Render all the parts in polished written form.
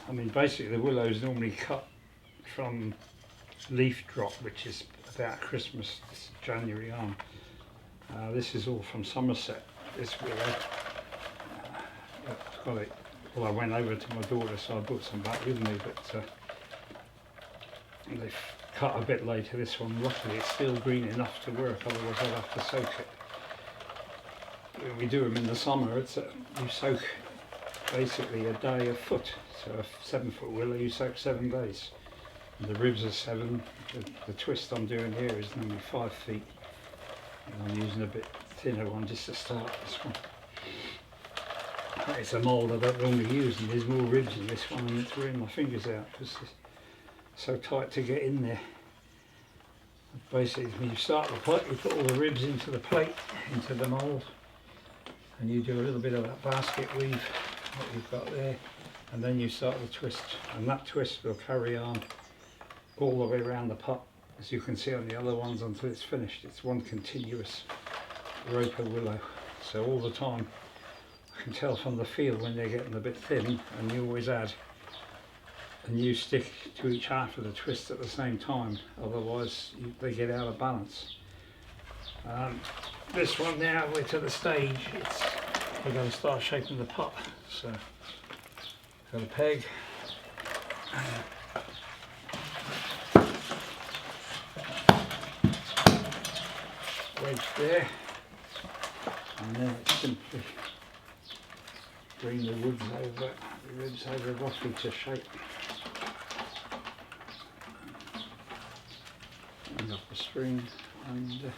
I mean, basically the willow is normally cut from leaf drop, which is about Christmas, January on. This is all from Somerset, this willow. I've got it. Well, I went over to my daughter, so I brought some back with me, but they've cut a bit later, this one. Luckily it's still green enough to work, otherwise I'd have to soak it. When we do them in the summer, you soak basically a day a foot. So a 7 foot willow you soak 7 days. And the ribs are 7. The twist I'm doing here is only 5 feet. And I'm using a bit thinner one just to start this one. It's a mould I don't normally use, and there's more ribs in this one, and it's wearing my fingers out because it's so tight to get in there. Basically, when you start the plate, you put all the ribs into the plate, into the mould, and you do a little bit of that basket weave that you've got there, and then you start the twist, and that twist will carry on all the way around the pot, as you can see on the other ones, until it's finished. It's one continuous rope of willow, so all the time I can tell from the feel when they're getting a bit thin, and you always add a new stick to each half of the twist at the same time, otherwise they get out of balance. This one now, we're to the stage, we're going to start shaping the pot. So got a peg, wedge there, and then it's simply bring the ribs over roughly to shape. Bring up the string and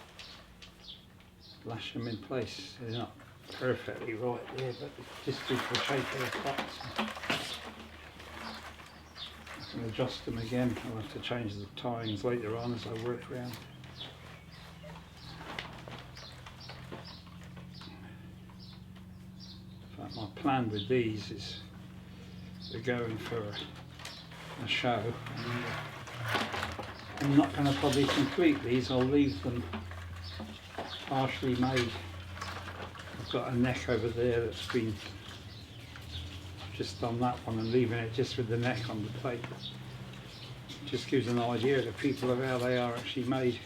lash them in place. They're not perfectly right there, but just gives the shape of the pot. So I can adjust them again. I'll have to change the tines later on as I work around. In fact, my plan with these is we're going for a show. I'm not going to probably complete these, I'll leave them partially made. I've got a neck over there that's been just done that one and leaving it just with the neck on the plate. Just gives an idea to people of how they are actually made.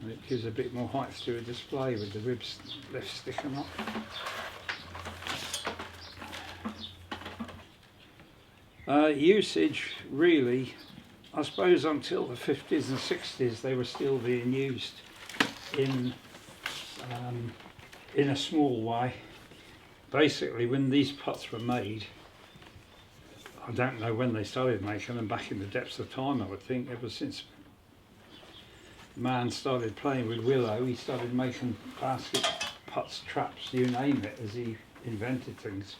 And it gives a bit more height to a display with the ribs left sticking up. Usage really, I suppose until the 50s and 60s they were still being used in a small way. Basically when these pots were made, I don't know when they started making them, back in the depths of time I would think, ever since man started playing with willow, he started making basket pots, traps, you name it, as he invented things.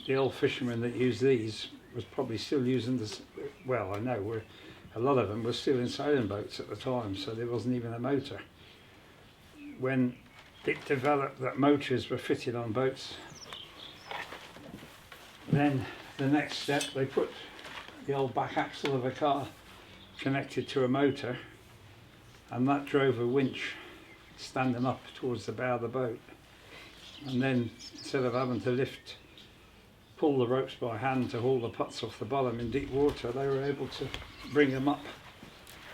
The old fishermen that used these was probably still using this, well I know a lot of them were still in sailing boats at the time, so there wasn't even a motor. When it developed that motors were fitted on boats, then the next step they put the old back axle of a car connected to a motor, and that drove a winch standing up towards the bow of the boat, and then instead of having to pull the ropes by hand to haul the pots off the bottom in deep water, they were able to bring them up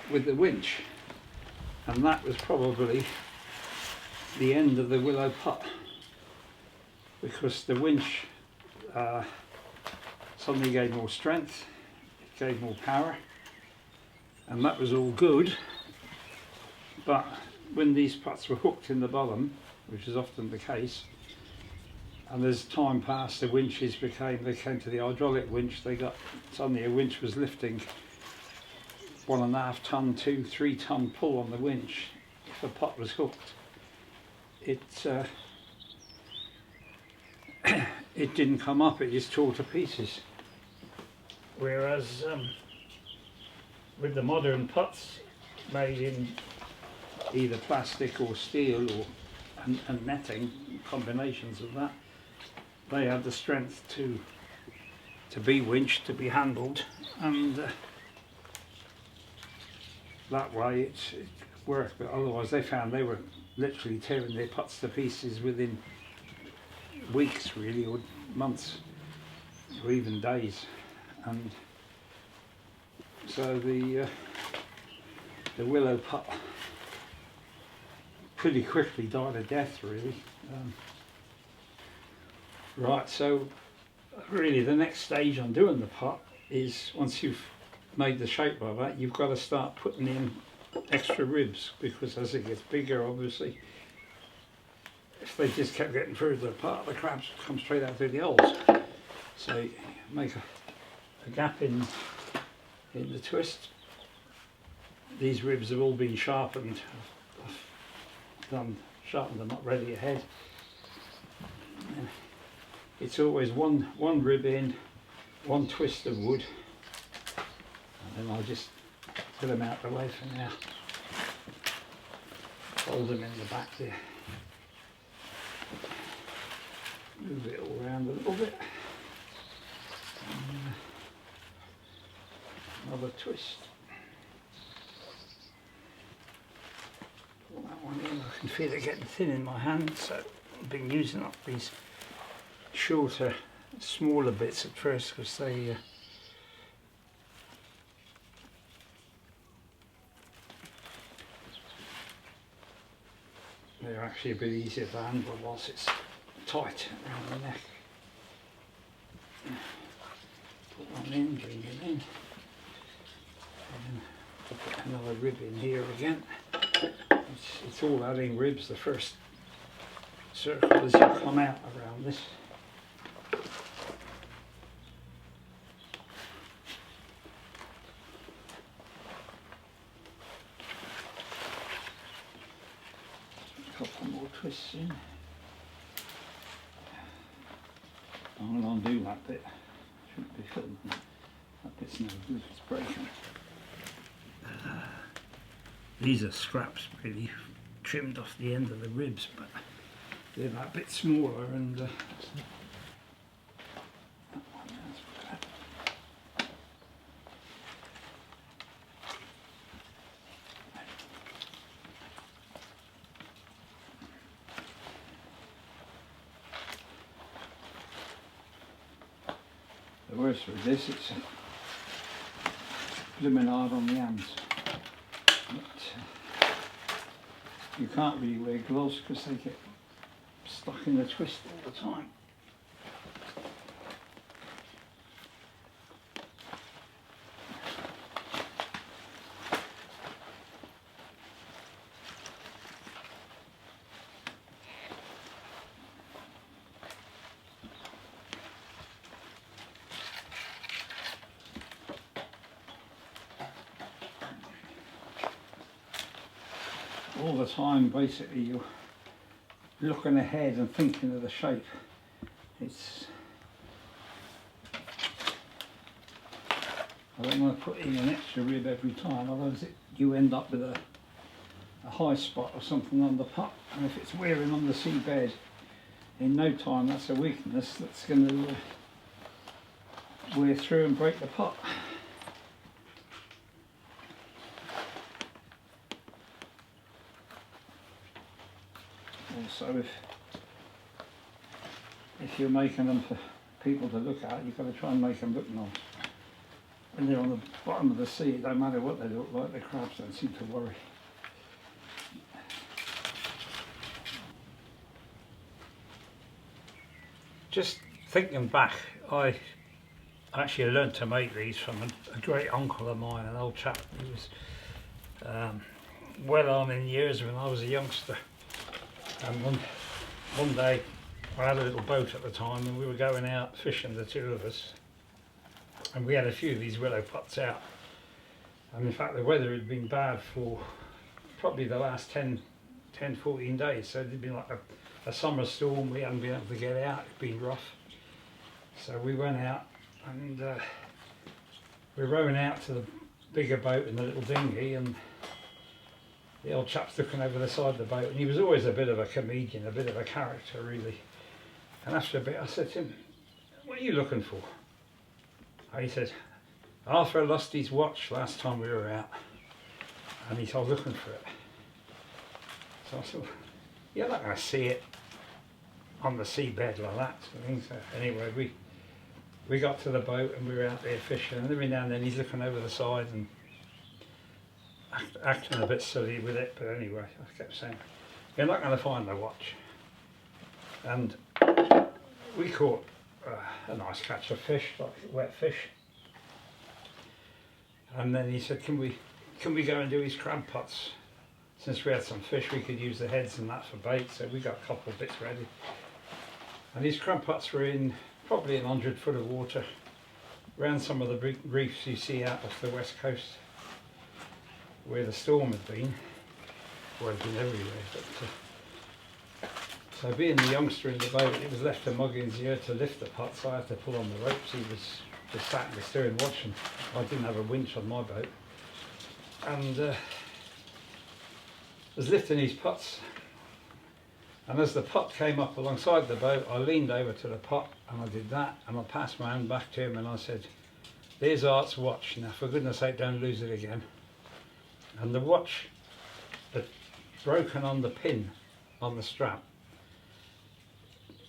with the winch, and that was probably the end of the willow pot, because the winch suddenly gave more strength, it gave more power, and that was all good. But when these pots were hooked in the bottom, which is often the case, and as time passed the winches they came to the hydraulic winch, suddenly a winch was lifting 1.5 ton, 2-3 ton pull on the winch. If a pot was hooked, it didn't come up, it just tore to pieces. Whereas with the modern pots made in either plastic or steel and netting, combinations of that, they had the strength to be winched, to be handled, and that way it worked. But otherwise they found they were literally tearing their pots to pieces within weeks really, or months. or even days, and so the willow pup pretty quickly died a death, really. Right, so really the next stage on doing the pot is, once you've made the shape like that, you've got to start putting in extra ribs, because as it gets bigger, obviously, if they just kept getting further apart, the crabs would come straight out through the holes. So you make a gap in the twist. These ribs have all been sharpened. I've sharpened them up ready ahead. And it's always one rib in, one twist of wood, and then I'll just put them out the way for now. Fold them in the back there. Move it all around a little bit. And another twist. Pull that one in. I can feel it getting thin in my hand, so I've been using up these shorter, smaller bits at first, because they're actually a bit easier to handle whilst it's tight around the neck. Put one in, bring it in, and put another rib in here again. It's all adding ribs. The first circle as you come out around this. A couple more twists in. I'm going to undo that bit. Shouldn't be filmed. That bit's no good, it's breaking. These are scraps really, trimmed off the end of the ribs, but they're that bit smaller, and that one there's the worst with this, it's blooming hard on the hands. But you can't really wear gloves because they get stuck in the twist all the time. All the time, basically, you're looking ahead and thinking of the shape. I don't want to put in an extra rib every time, otherwise you end up with a high spot or something on the pot, and if it's wearing on the seabed, in no time that's a weakness that's going to wear through and break the pot. Also, if you're making them for people to look at, you've got to try and make them look nice. When they're on the bottom of the sea, it don't matter what they look like, the crabs don't seem to worry. Just thinking back, I actually learnt to make these from a great uncle of mine, an old chap. He was well on in years when I was a youngster. And one day, I had a little boat at the time, and we were going out fishing, the two of us, and we had a few of these willow pots out. And in fact, the weather had been bad for probably the last 10-14 days, so it'd been like a summer storm. We hadn't been able to get out, it'd been rough. So we went out, and we're rowing out to the bigger boat in the little dinghy, and the old chap's looking over the side of the boat, and he was always a bit of a comedian, a bit of a character really. And after a bit I said to him, "What are you looking for?" And he said, "Arthur lost his watch last time we were out, and he's all looking for it." So I thought, you're not going to see it on the seabed like that. So anyway, we got to the boat and we were out there fishing, and every now and then he's looking over the side and acting a bit silly with it, but anyway, I kept saying, you're not going to find the watch. And we caught a nice catch of fish, like wet fish. And then he said, can we go and do his crab pots? Since we had some fish, we could use the heads and that for bait, so we got a couple of bits ready. And these crab pots were in probably 100 foot of water, around some of the big reefs you see out off the west coast, where the storm had been. Well, it's been everywhere, but so being the youngster in the boat, it was left to Muggins here to lift the pot, so I had to pull on the ropes. He was just sat in the stern watching. I didn't have a winch on my boat, and was lifting his pots, and as the pot came up alongside the boat, I leaned over to the pot and I did that, and I passed my hand back to him and I said, there's Art's watch, now for goodness sake don't lose it again. And the watch had broken on the pin on the strap.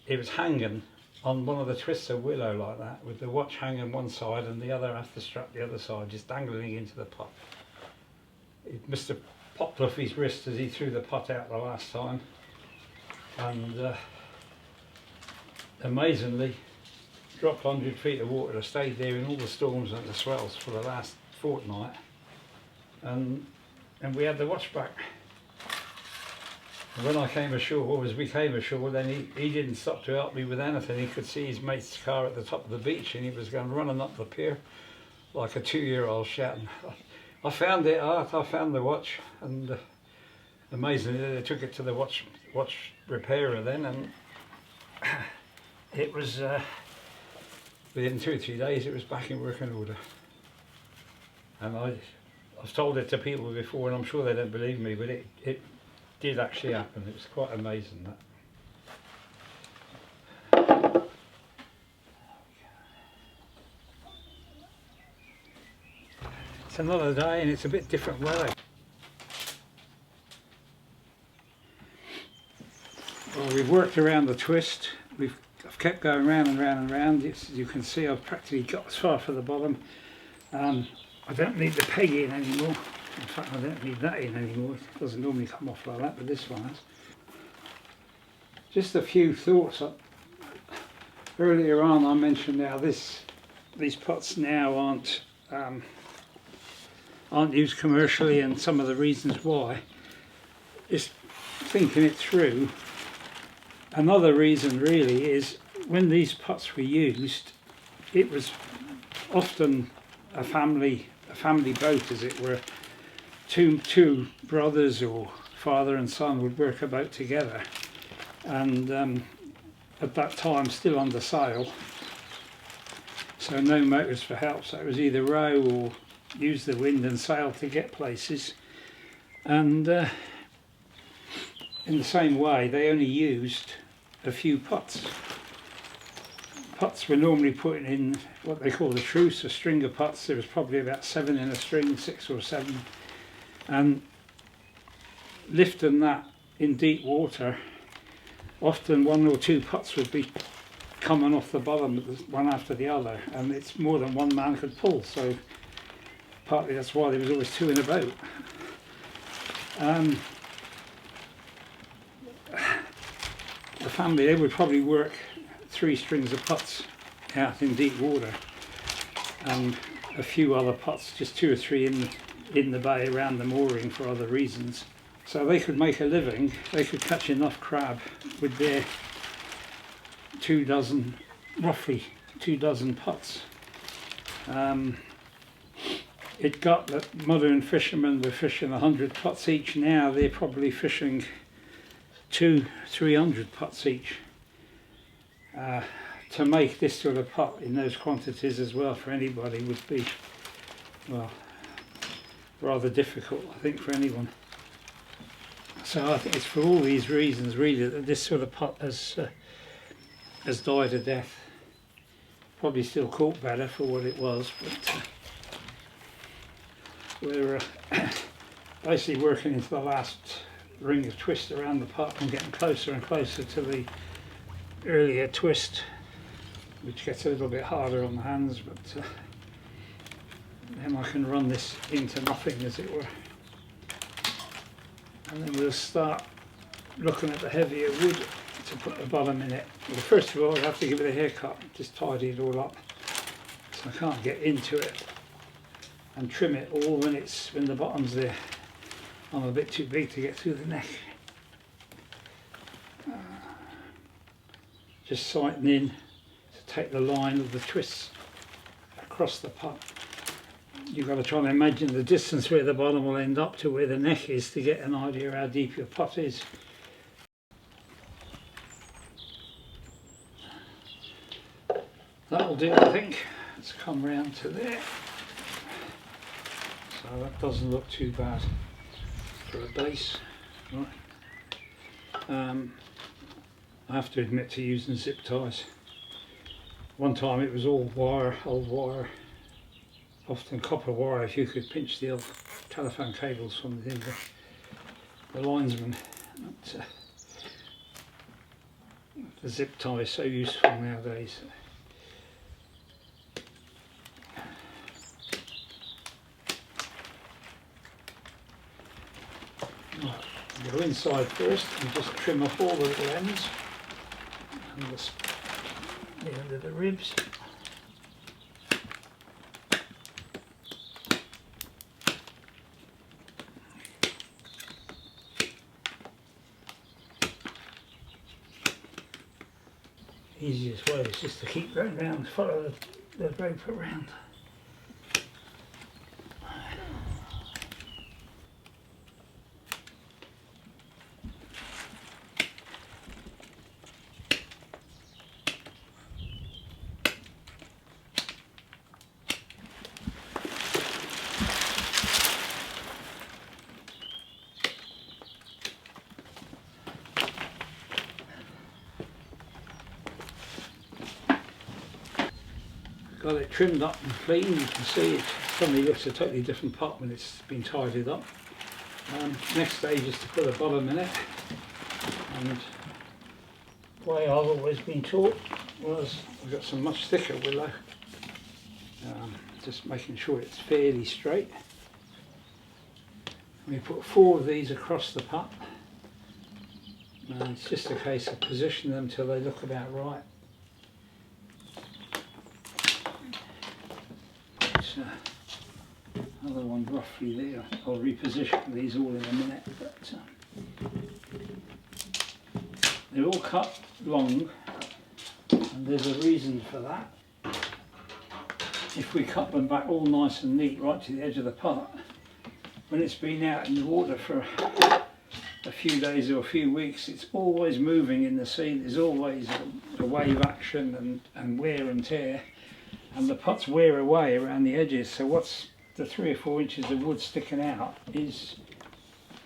It was hanging on one of the twists of willow like that, with the watch hanging one side and the other half the strap the other side, just dangling into the pot. It must have popped off his wrist as he threw the pot out the last time, and amazingly dropped 100 feet of water. I stayed there in all the storms and the swells for the last fortnight, and we had the watch back. And when I came ashore, as we came ashore, then he didn't stop to help me with anything. He could see his mate's car at the top of the beach and he was going running up the pier like a 2-year-old shouting, I found it, Art, I found the watch. And amazingly they took it to the watch repairer then, and it was within 2 or 3 days it was back in working order. And I've told it to people before and I'm sure they don't believe me, but it did actually happen. It was quite amazing, that. It's another day and it's a bit different weather. Well, we've worked around the twist. I've kept going round and round and round. As you can see, I've practically got as far for the bottom. I don't need the peg in anymore. In fact, I don't need that in anymore. It doesn't normally come off like that, but this one has. Just a few thoughts. Earlier on I mentioned how these pots now aren't used commercially, and some of the reasons why. Just thinking it through, another reason really is when these pots were used, it was often a family boat, as it were. Two brothers or father and son would work a boat together, and at that time still under sail, so no motors for help, so it was either row or use the wind and sail to get places. And in the same way they only used a few pots. Pots were normally put in what they call a truce, a string of pots. There was probably about 7 in a string, 6 or 7, and lifting that in deep water, often 1 or 2 pots would be coming off the bottom, one after the other, and it's more than one man could pull, so partly that's why there was always 2 in a boat. The family, they would probably work 3 strings of pots out in deep water, and a few other pots, just 2 or 3 in the bay around the mooring for other reasons. So they could make a living. They could catch enough crab with their 2 dozen, roughly 2 dozen pots. It got that modern fishermen were fishing 100 pots each. Now they're probably fishing 200-300 pots each. To make this sort of pot in those quantities as well for anybody would be, well, rather difficult, I think, for anyone. So I think it's for all these reasons really that this sort of pot has died a death. Probably still caught better for what it was, but we're basically working into the last ring of twist around the pot and getting closer and closer to the earlier twist. which gets a little bit harder on the hands, but then I can run this into nothing, as it were. And then we'll start looking at the heavier wood to put the bottom in it. Well, first of all, I have to give it a haircut, just tidy it all up, so I can't get into it and trim it all when the bottom's there. I'm a bit too big to get through the neck. Just sighting in to take the line of the twists across the pot. You've got to try and imagine the distance where the bottom will end up to where the neck is to get an idea how deep your pot is. That'll do, I think. Let's come round to there. So that doesn't look too bad for a base. Right. I have to admit to using zip ties. One time it was all wire, old wire, often copper wire if you could pinch the old telephone cables from the linesman. But, the zip tie is so useful nowadays. Right, go inside first and just trim off all the little ends and the end of the ribs. Easiest way is just to keep going round, follow the rope around. Got it trimmed up and clean. You can see it suddenly looks a totally different pot when it's been tidied up. Next stage is to put a bottom in it, and the way I've always been taught was I've got some much thicker willow, just making sure it's fairly straight. We put 4 of these across the pot, and it's just a case of positioning them till they look about right. Another one roughly there. I'll reposition these all in a minute, but they're all cut long, and there's a reason for that. If we cut them back all nice and neat right to the edge of the pot, when it's been out in the water for a few days or a few weeks, it's always moving in the sea. There's always a wave action and wear and tear, and the pots wear away around the edges. So what's the 3 or 4 inches of wood sticking out is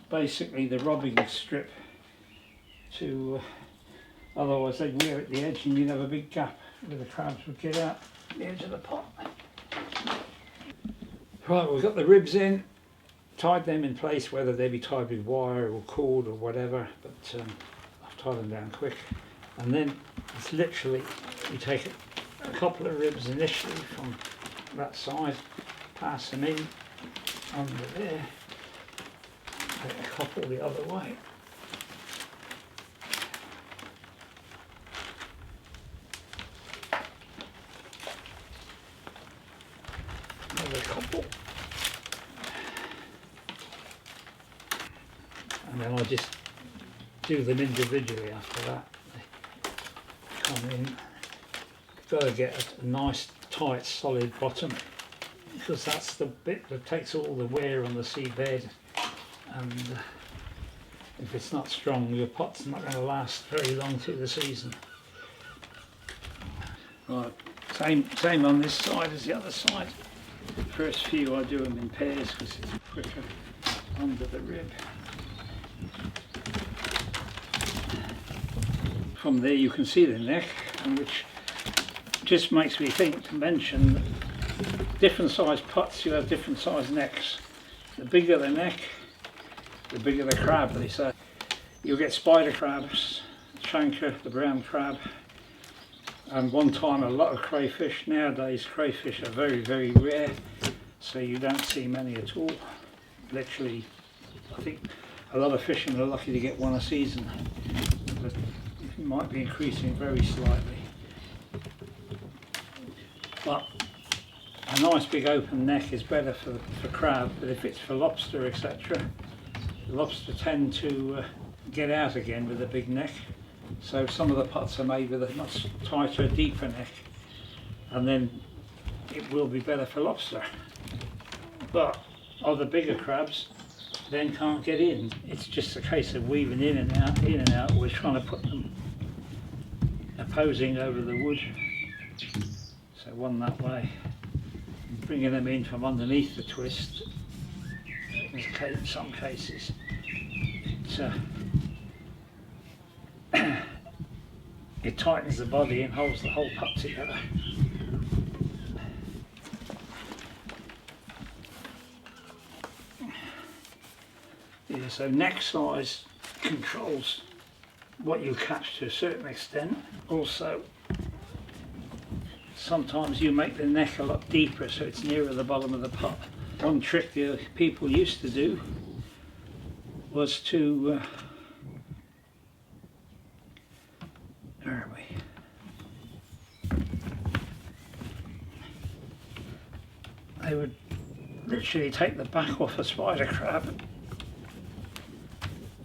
basically the rubbing strip to otherwise they'd wear at the edge and you'd have a big gap where the crabs would get out the edge of the pot. Right, we've got the ribs in, tied them in place, whether they be tied with wire or cord or whatever, but I've tied them down quick. And then it's literally, you take a couple of ribs initially from that side, pass them in under there, take a couple the other way. Another couple. And then I just do them individually after that. They come in. You've got to get a nice tight solid bottom, because that's the bit that takes all the wear on the seabed, and if it's not strong, your pot's not going to last very long through the season. Right, same on this side as the other side. First few I do them in pairs because it's quicker under the rib. From there you can see the neck, and which just makes me think to mention that different size pots, you have different size necks. The bigger the neck, the bigger the crab, they say. You'll get spider crabs, chanker, the brown crab, And one time a lot of crayfish. Nowadays crayfish are very, very rare, so you don't see many at all. Literally, I think a lot of fishermen are lucky to get one a season, but it might be increasing very slightly. But a nice big open neck is better for crab, but if it's for lobster, etc., lobster tend to get out again with a big neck. So some of the pots are made with a much tighter, deeper neck, and then it will be better for lobster. But other bigger crabs then can't get in. It's just a case of weaving in and out, in and out. We're trying to put them opposing over the wood. So one that way, bringing them in from underneath the twist. In some cases, it tightens the body and holds the whole pot together. Yeah, so neck size controls what you catch to a certain extent. Also, sometimes you make the neck a lot deeper so it's nearer the bottom of the pot. One trick the people used to do was to where are we? They would literally take the back off a spider crab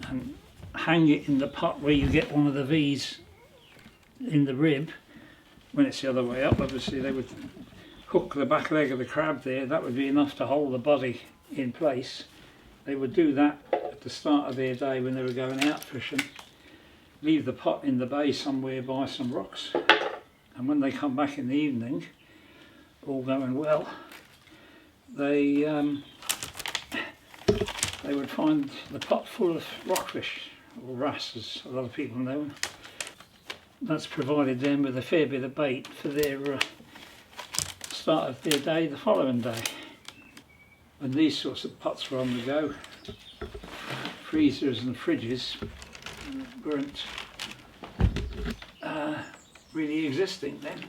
and hang it in the pot where you get one of the V's in the rib. When it's the other way up, obviously they would hook the back leg of the crab there. That would be enough to hold the body in place. They would do that at the start of their day when they were going out fishing. Leave the pot in the bay somewhere by some rocks, and when they come back in the evening, all going well, they would find the pot full of rockfish, or wrasse as a lot of people know them. That's provided them with a fair bit of bait for their start of their day the following day. When these sorts of pots were on the go, freezers and fridges weren't really existing then.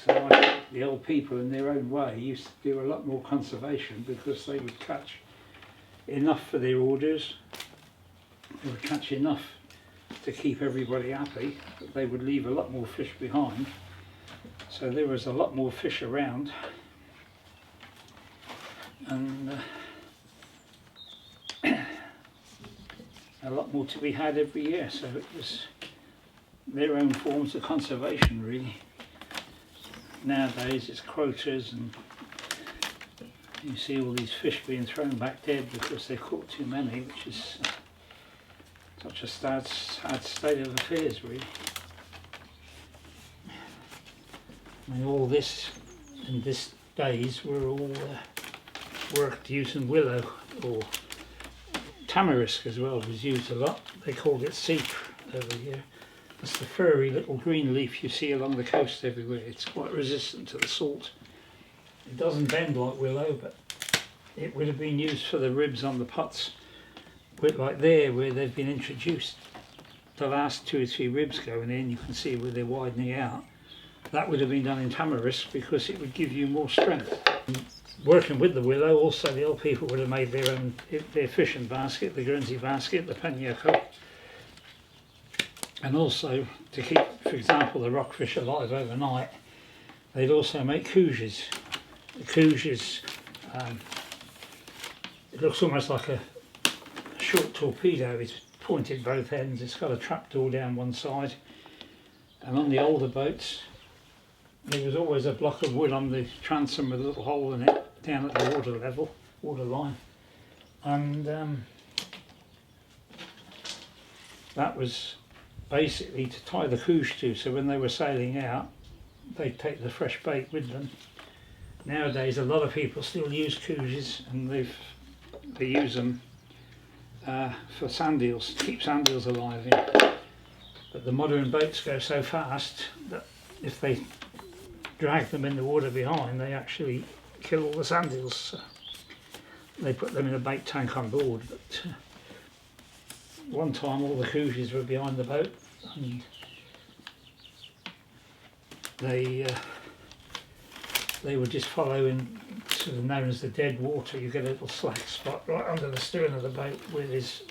So I think the old people in their own way used to do a lot more conservation, because they would catch enough for their orders. They would catch enough to keep everybody happy, but they would leave a lot more fish behind. So there was a lot more fish around, and a lot more to be had every year. So it was their own forms of conservation, really. Nowadays it's quotas, and you see all these fish being thrown back dead because they caught too many, which is such a sad state of affairs, really. I mean, all this in these days were all worked using willow, or tamarisk as well was used a lot. They called it seep over here. That's the furry little green leaf you see along the coast everywhere. It's quite resistant to the salt. It doesn't bend like willow, but it would have been used for the ribs on the pots, like there where they've been introduced. The last 2 or 3 ribs going in, you can see where they're widening out. That would have been done in tamarisk because it would give you more strength. Working with the willow, also the old people would have made their fishing basket, the Guernsey basket, the pannier-co. And also, to keep, for example, the rockfish alive overnight, they'd also make couches. The couches, it looks almost like a short torpedo. It's pointed both ends. It's got a trapdoor down one side. And on the older boats, there was always a block of wood on the transom with a little hole in it down at the water level, water line. And that was basically to tie the couche to, so when they were sailing out, they'd take the fresh bait with them. Nowadays, a lot of people still use couches, and they use them for sand eels, to keep sand eels alive in. But the modern boats go so fast that if they drag them in the water behind, they actually kill all the sand eels. So they put them in a bait tank on board. But one time all the couches were behind the boat, and they would just follow in sort of known as the dead water. You get a little slack spot right under the stern of the boat where there's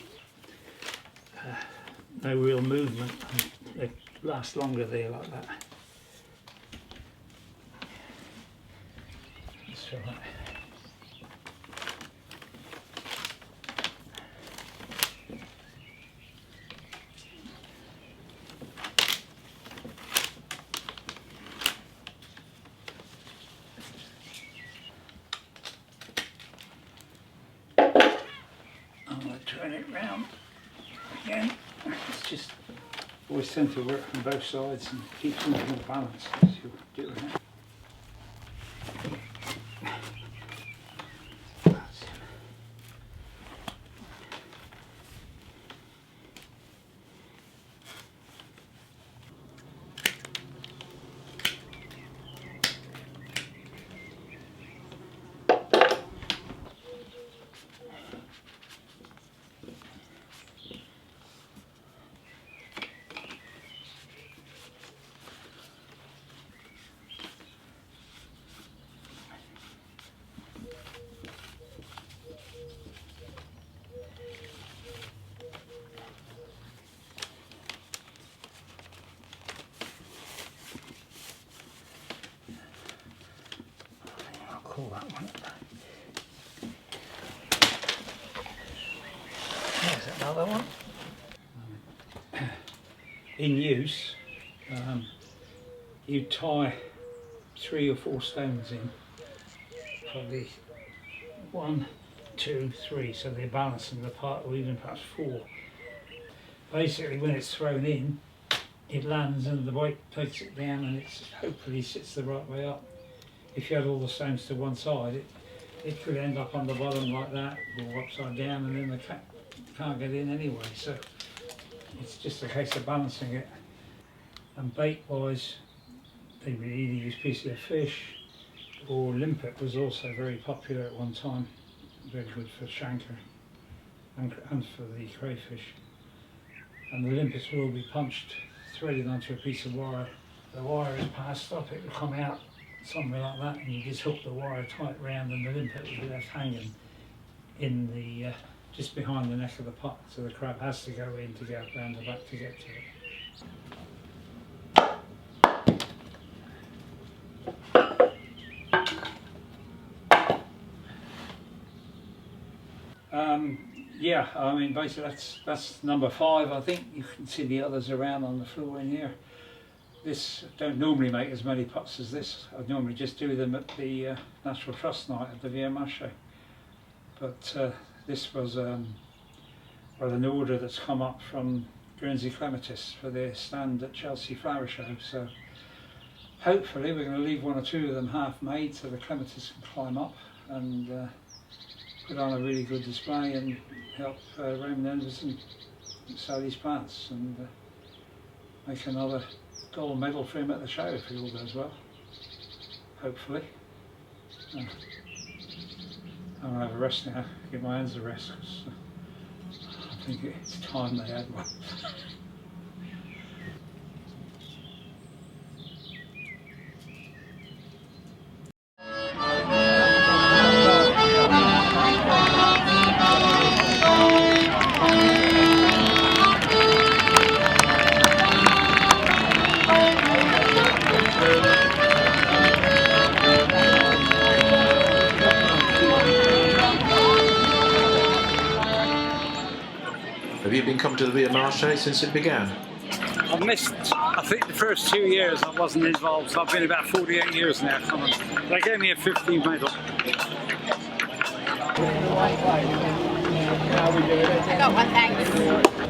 no real movement, and they last longer there like that. That's right. I'm going to turn it round again. It's just always tend to work from both sides and keep something in balance as you do it. Call that one. There's another one. In use, you tie 3 or 4 stones in, probably 1, 2, 3, so they're balancing the part, or even perhaps 4. Basically, when it's thrown in, it lands and the weight takes it down, and it hopefully sits the right way up. If you had all the stones to one side, it could end up on the bottom like that, or upside down, and then the cat can't get in anyway. So it's just a case of balancing it. And bait-wise, they would either use pieces of fish, or limpet was also very popular at one time. Very good for shanker and for the crayfish. And the limpets will all be punched, threaded onto a piece of wire. The wire is passed up, it will come out somewhere like that, and you just hook the wire tight round, and the limpet will be left hanging in the just behind the neck of the pot, so the crab has to go in to go round the back to get to it. Yeah, I mean basically that's number 5. I think you can see the others around on the floor in here. This, I don't normally make as many pots as this. I normally just do them at the Natural Trust night at the Viaer Marchi. But this was an order that's come up from Guernsey Clematis for their stand at Chelsea Flower Show. So hopefully we're going to leave 1 or 2 of them half made so the clematis can climb up and put on a really good display and help Raymond Anderson sell these plants and make another gold medal for him at the show if it all goes well, hopefully. I'm going to have a rest now, give my hands a rest, because I think it's time they had one. Have you been coming to the Viaer Marchi since it began? I've missed, I think the first 2 years I wasn't involved, so I've been about 48 years now coming. They gave me a 15 medal. I got one, thanks.